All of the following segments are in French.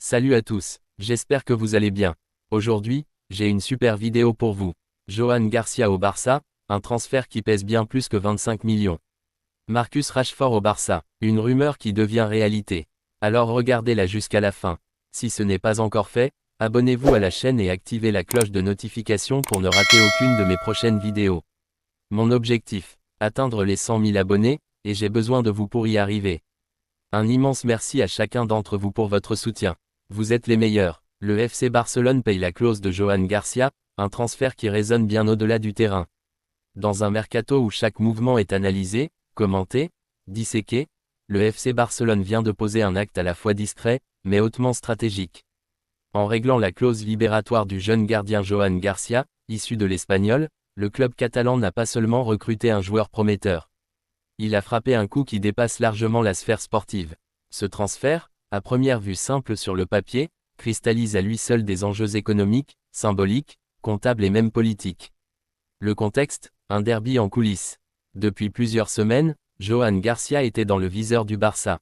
Salut à tous, j'espère que vous allez bien. Aujourd'hui, j'ai une super vidéo pour vous. Johan Garcia au Barça, un transfert qui pèse bien plus que 25 millions. Marcus Rashford au Barça, une rumeur qui devient réalité. Alors regardez-la jusqu'à la fin. Si ce n'est pas encore fait, abonnez-vous à la chaîne et activez la cloche de notification pour ne rater aucune de mes prochaines vidéos. Mon objectif, atteindre les 100 000 abonnés, et j'ai besoin de vous pour y arriver. Un immense merci à chacun d'entre vous pour votre soutien. Vous êtes les meilleurs. Le FC Barcelone paye la clause de Johan Garcia, un transfert qui résonne bien au-delà du terrain. Dans un mercato où chaque mouvement est analysé, commenté, disséqué, le FC Barcelone vient de poser un acte à la fois discret, mais hautement stratégique. En réglant la clause libératoire du jeune gardien Johan Garcia, issu de l'Espagnol, le club catalan n'a pas seulement recruté un joueur prometteur. Il a frappé un coup qui dépasse largement la sphère sportive. Ce transfert, à première vue simple sur le papier, cristallise à lui seul des enjeux économiques, symboliques, comptables et même politiques. Le contexte, un derby en coulisses. Depuis plusieurs semaines, Johan Garcia était dans le viseur du Barça.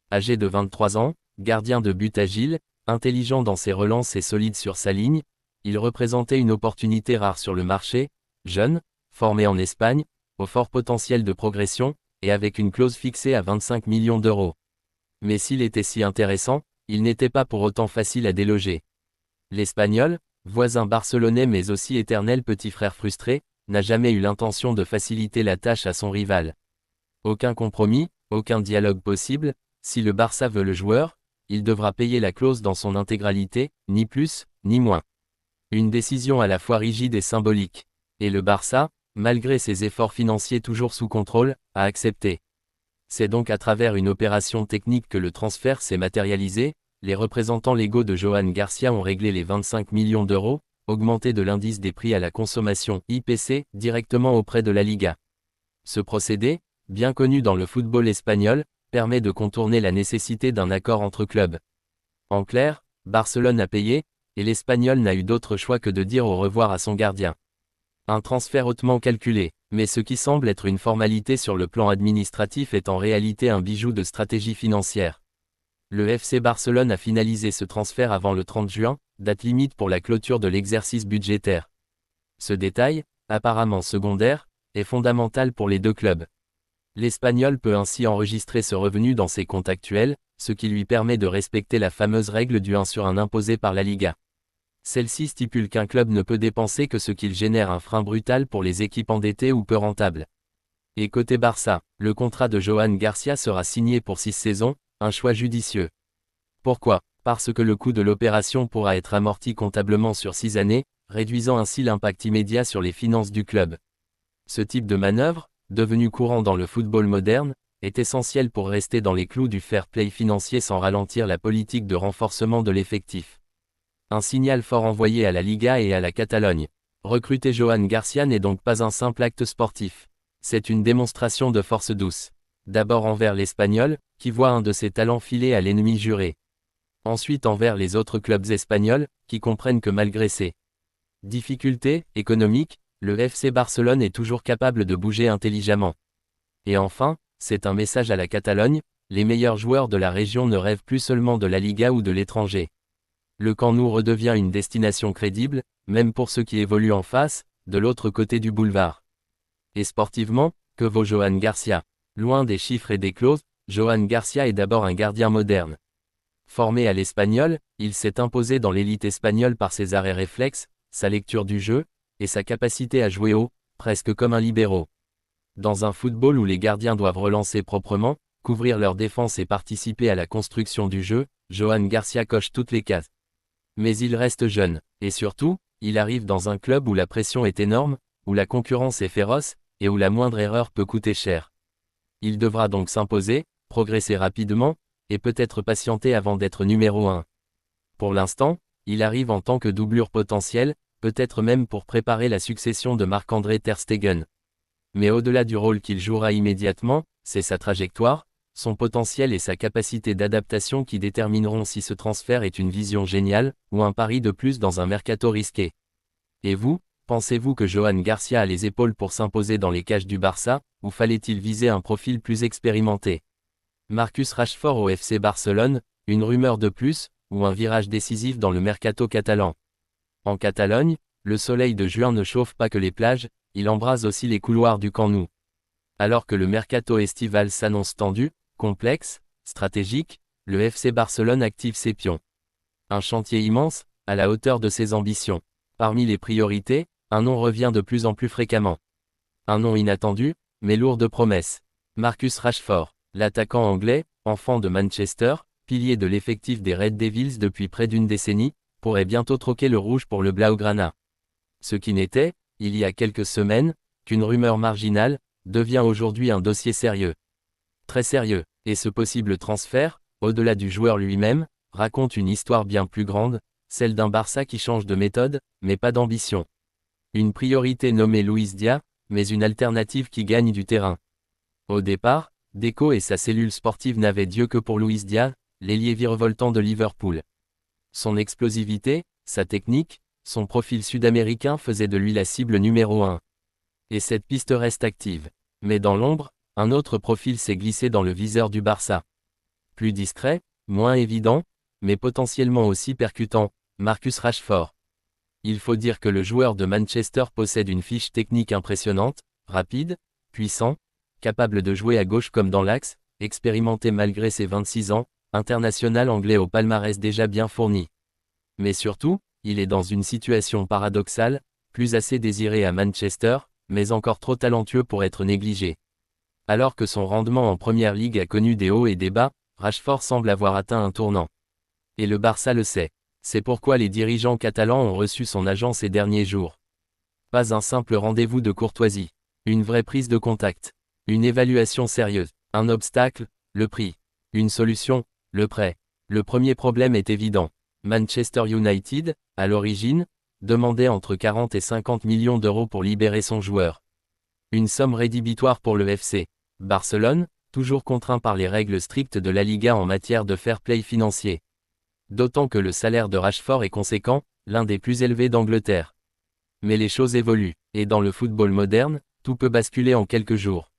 Âgé de 23 ans, gardien de but agile, intelligent dans ses relances et solide sur sa ligne, il représentait une opportunité rare sur le marché, jeune, formé en Espagne, au fort potentiel de progression, et avec une clause fixée à 25 millions d'euros. Mais s'il était si intéressant, il n'était pas pour autant facile à déloger. L'Espagnol, voisin barcelonais mais aussi éternel petit frère frustré, n'a jamais eu l'intention de faciliter la tâche à son rival. Aucun compromis, aucun dialogue possible, si le Barça veut le joueur, il devra payer la clause dans son intégralité, ni plus, ni moins. Une décision à la fois rigide et symbolique. Et le Barça, malgré ses efforts financiers toujours sous contrôle, a accepté. C'est donc à travers une opération technique que le transfert s'est matérialisé, les représentants légaux de Johan Garcia ont réglé les 25 millions d'euros, augmentés de l'indice des prix à la consommation IPC, directement auprès de la Liga. Ce procédé, bien connu dans le football espagnol, permet de contourner la nécessité d'un accord entre clubs. En clair, Barcelone a payé, et l'Espagnol n'a eu d'autre choix que de dire au revoir à son gardien. Un transfert hautement calculé, mais ce qui semble être une formalité sur le plan administratif est en réalité un bijou de stratégie financière. Le FC Barcelone a finalisé ce transfert avant le 30 juin, date limite pour la clôture de l'exercice budgétaire. Ce détail, apparemment secondaire, est fondamental pour les deux clubs. L'Espagnol peut ainsi enregistrer ce revenu dans ses comptes actuels, ce qui lui permet de respecter la fameuse règle du 1 sur 1 imposée par la Liga. Celle-ci stipule qu'un club ne peut dépenser que ce qu'il génère, un frein brutal pour les équipes endettées ou peu rentables. Et côté Barça, le contrat de Johan Garcia sera signé pour 6 saisons, un choix judicieux. Pourquoi ? Parce que le coût de l'opération pourra être amorti comptablement sur 6 années, réduisant ainsi l'impact immédiat sur les finances du club. Ce type de manœuvre, devenu courant dans le football moderne, est essentiel pour rester dans les clous du fair play financier sans ralentir la politique de renforcement de l'effectif. Un signal fort envoyé à la Liga et à la Catalogne. Recruter Johan Garcia n'est donc pas un simple acte sportif. C'est une démonstration de force douce. D'abord envers l'Espagnol, qui voit un de ses talents filer à l'ennemi juré. Ensuite envers les autres clubs espagnols, qui comprennent que malgré ses difficultés économiques, le FC Barcelone est toujours capable de bouger intelligemment. Et enfin, c'est un message à la Catalogne, les meilleurs joueurs de la région ne rêvent plus seulement de la Liga ou de l'étranger. Le Camp Nou redevient une destination crédible, même pour ceux qui évoluent en face, de l'autre côté du boulevard. Et sportivement, que vaut Johan Garcia ? Loin des chiffres et des clauses, Johan Garcia est d'abord un gardien moderne. Formé à l'Espagnol, il s'est imposé dans l'élite espagnole par ses arrêts réflexes, sa lecture du jeu, et sa capacité à jouer haut, presque comme un libéro. Dans un football où les gardiens doivent relancer proprement, couvrir leur défense et participer à la construction du jeu, Johan Garcia coche toutes les cases. Mais il reste jeune, et surtout, il arrive dans un club où la pression est énorme, où la concurrence est féroce, et où la moindre erreur peut coûter cher. Il devra donc s'imposer, progresser rapidement, et peut-être patienter avant d'être numéro 1. Pour l'instant, il arrive en tant que doublure potentielle, peut-être même pour préparer la succession de Marc-André ter Stegen. Mais au-delà du rôle qu'il jouera immédiatement, c'est sa trajectoire, son potentiel et sa capacité d'adaptation qui détermineront si ce transfert est une vision géniale, ou un pari de plus dans un mercato risqué. Et vous, pensez-vous que Johan Garcia a les épaules pour s'imposer dans les cages du Barça, ou fallait-il viser un profil plus expérimenté ? Marcus Rashford au FC Barcelone, une rumeur de plus, ou un virage décisif dans le mercato catalan. En Catalogne, le soleil de juin ne chauffe pas que les plages, il embrase aussi les couloirs du Camp Nou. Alors que le mercato estival s'annonce tendu, complexe, stratégique, le FC Barcelone active ses pions. Un chantier immense, à la hauteur de ses ambitions. Parmi les priorités, un nom revient de plus en plus fréquemment. Un nom inattendu, mais lourd de promesses. Marcus Rashford, l'attaquant anglais, enfant de Manchester, pilier de l'effectif des Red Devils depuis près d'une décennie, pourrait bientôt troquer le rouge pour le Blaugrana. Ce qui n'était, il y a quelques semaines, qu'une rumeur marginale, devient aujourd'hui un dossier sérieux. Très sérieux, et ce possible transfert, au-delà du joueur lui-même, raconte une histoire bien plus grande, celle d'un Barça qui change de méthode, mais pas d'ambition. Une priorité nommée Luis Díaz, mais une alternative qui gagne du terrain. Au départ, Deco et sa cellule sportive n'avaient Dieu que pour Luis Díaz, l'ailier virevoltant de Liverpool. Son explosivité, sa technique, son profil sud-américain faisaient de lui la cible numéro 1. Et cette piste reste active. Mais dans l'ombre, un autre profil s'est glissé dans le viseur du Barça. Plus discret, moins évident, mais potentiellement aussi percutant, Marcus Rashford. Il faut dire que le joueur de Manchester possède une fiche technique impressionnante, rapide, puissant, capable de jouer à gauche comme dans l'axe, expérimenté malgré ses 26 ans, international anglais au palmarès déjà bien fourni. Mais surtout, il est dans une situation paradoxale, plus assez désiré à Manchester, mais encore trop talentueux pour être négligé. Alors que son rendement en Première Ligue a connu des hauts et des bas, Rashford semble avoir atteint un tournant. Et le Barça le sait. C'est pourquoi les dirigeants catalans ont reçu son agent ces derniers jours. Pas un simple rendez-vous de courtoisie. Une vraie prise de contact. Une évaluation sérieuse. Un obstacle, le prix. Une solution, le prêt. Le premier problème est évident. Manchester United, à l'origine, demandait entre 40 et 50 millions d'euros pour libérer son joueur. Une somme rédhibitoire pour le FC. Barcelone, toujours contraint par les règles strictes de la Liga en matière de fair play financier. D'autant que le salaire de Rashford est conséquent, l'un des plus élevés d'Angleterre. Mais les choses évoluent, et dans le football moderne, tout peut basculer en quelques jours.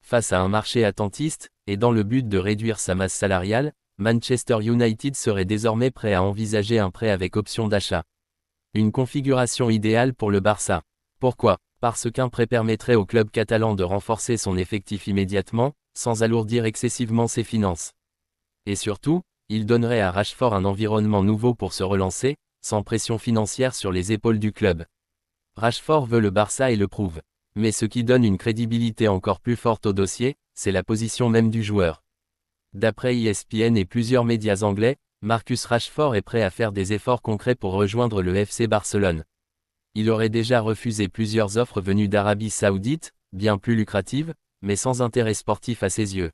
Face à un marché attentiste, et dans le but de réduire sa masse salariale, Manchester United serait désormais prêt à envisager un prêt avec option d'achat. Une configuration idéale pour le Barça. Pourquoi ? Parce qu'un prêt permettrait au club catalan de renforcer son effectif immédiatement, sans alourdir excessivement ses finances. Et surtout, il donnerait à Rashford un environnement nouveau pour se relancer, sans pression financière sur les épaules du club. Rashford veut le Barça et le prouve. Mais ce qui donne une crédibilité encore plus forte au dossier, c'est la position même du joueur. D'après ESPN et plusieurs médias anglais, Marcus Rashford est prêt à faire des efforts concrets pour rejoindre le FC Barcelone. Il aurait déjà refusé plusieurs offres venues d'Arabie Saoudite, bien plus lucratives, mais sans intérêt sportif à ses yeux.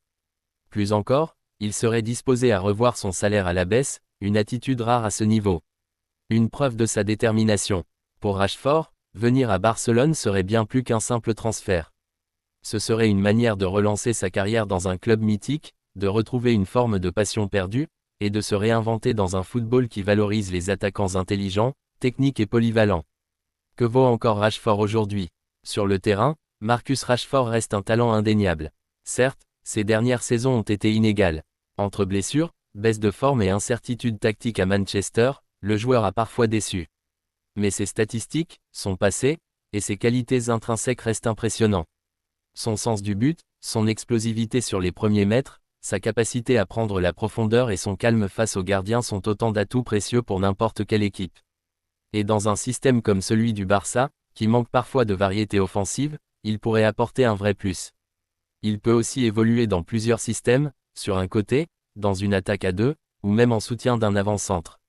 Plus encore, il serait disposé à revoir son salaire à la baisse, une attitude rare à ce niveau. Une preuve de sa détermination. Pour Rashford, venir à Barcelone serait bien plus qu'un simple transfert. Ce serait une manière de relancer sa carrière dans un club mythique, de retrouver une forme de passion perdue, et de se réinventer dans un football qui valorise les attaquants intelligents, techniques et polyvalents. Que vaut encore Rashford aujourd'hui ? Sur le terrain, Marcus Rashford reste un talent indéniable. Certes, ses dernières saisons ont été inégales. Entre blessures, baisse de forme et incertitudes tactiques à Manchester, le joueur a parfois déçu. Mais ses statistiques, son passé, et ses qualités intrinsèques restent impressionnants. Son sens du but, son explosivité sur les premiers mètres, sa capacité à prendre la profondeur et son calme face aux gardiens sont autant d'atouts précieux pour n'importe quelle équipe. Et dans un système comme celui du Barça, qui manque parfois de variété offensive, il pourrait apporter un vrai plus. Il peut aussi évoluer dans plusieurs systèmes, sur un côté, dans une attaque à deux, ou même en soutien d'un avant-centre.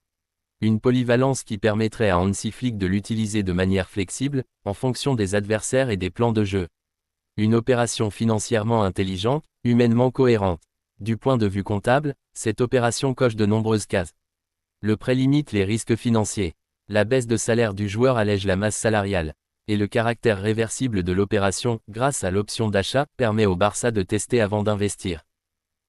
Une polyvalence qui permettrait à Hansi Flick de l'utiliser de manière flexible, en fonction des adversaires et des plans de jeu. Une opération financièrement intelligente, humainement cohérente. Du point de vue comptable, cette opération coche de nombreuses cases. Le prêt limite les risques financiers. La baisse de salaire du joueur allège la masse salariale. Et le caractère réversible de l'opération, grâce à l'option d'achat, permet au Barça de tester avant d'investir.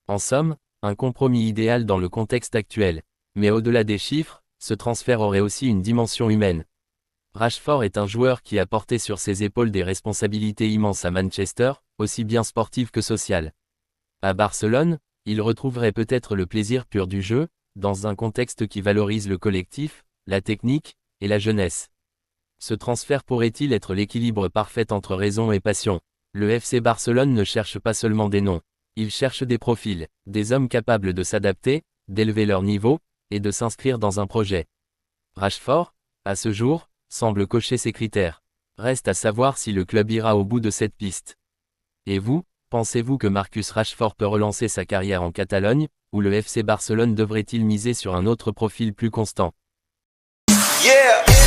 En somme, un compromis idéal dans le contexte actuel. Mais au-delà des chiffres, ce transfert aurait aussi une dimension humaine. Rashford est un joueur qui a porté sur ses épaules des responsabilités immenses à Manchester, aussi bien sportives que sociales. À Barcelone, il retrouverait peut-être le plaisir pur du jeu, dans un contexte qui valorise le collectif, la technique, et la jeunesse. Ce transfert pourrait-il être l'équilibre parfait entre raison et passion? Le FC Barcelone ne cherche pas seulement des noms. Il cherche des profils, des hommes capables de s'adapter, d'élever leur niveau, et de s'inscrire dans un projet. Rashford, à ce jour, semble cocher ces critères. Reste à savoir si le club ira au bout de cette piste. Et vous, pensez-vous que Marcus Rashford peut relancer sa carrière en Catalogne, ou le FC Barcelone devrait-il miser sur un autre profil plus constant? Yeah!